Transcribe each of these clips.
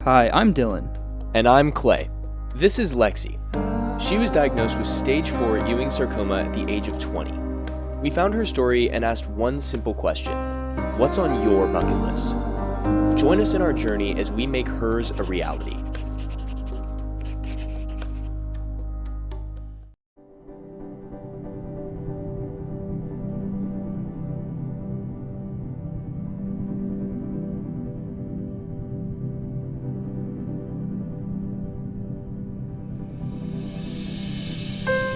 Hi, I'm Dillon. And I'm Clay. This is Lexi. She was diagnosed with stage 4 Ewing sarcoma at the age of 20. We found her story and asked one simple question: what's on your bucket list? Join us in our journey as we make hers a reality.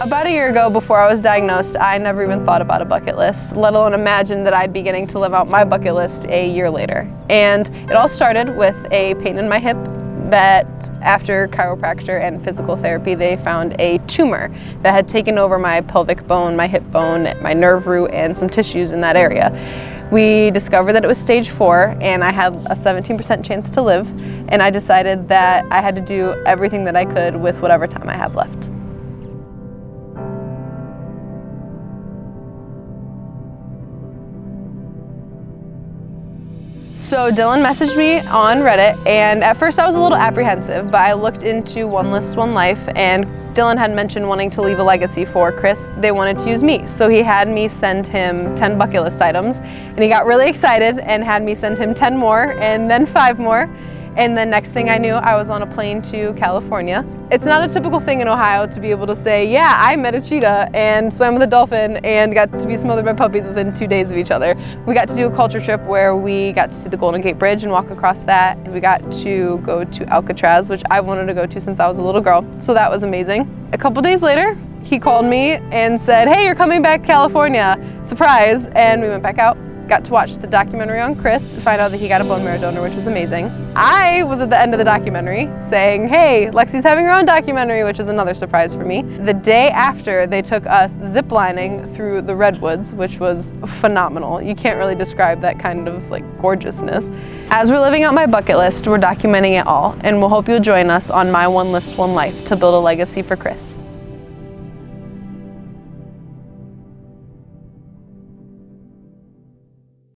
About a year ago, before I was diagnosed, I never even thought about a bucket list, let alone imagine that I'd be getting to live out my bucket list a year later. And it all started with a pain in my hip that, after chiropractor and physical therapy, they found a tumor that had taken over my pelvic bone, my hip bone, my nerve root, and some tissues in that area. We discovered that it was stage 4 and I had a 17% chance to live, and I decided that I had to do everything that I could with whatever time I have left. So Dillon messaged me on Reddit, and at first I was a little apprehensive, but I looked into One List, One Life, and Dillon had mentioned wanting to leave a legacy for Chris. They wanted to use me, so he had me send him 10 bucket list items, and he got really excited and had me send him 10 more, and then 5 more. And then next thing I knew, I was on a plane to California. It's not a typical thing in Ohio to be able to say, yeah, I met a cheetah and swam with a dolphin and got to be smothered by puppies within 2 days of each other. We got to do a culture trip where we got to see the Golden Gate Bridge and walk across that. And we got to go to Alcatraz, which I wanted to go to since I was a little girl. So that was amazing. A couple days later, he called me and said, hey, you're coming back to California, surprise. And we went back out. Got to watch the documentary on Chris, find out that he got a bone marrow donor, which was amazing. I was at the end of the documentary saying, hey, Lexi's having her own documentary, which was another surprise for me. The day after, they took us ziplining through the redwoods, which was phenomenal. You can't really describe that kind of gorgeousness. As we're living out my bucket list, we're documenting it all, and we'll hope you'll join us on my One List, One Life to build a legacy for Chris.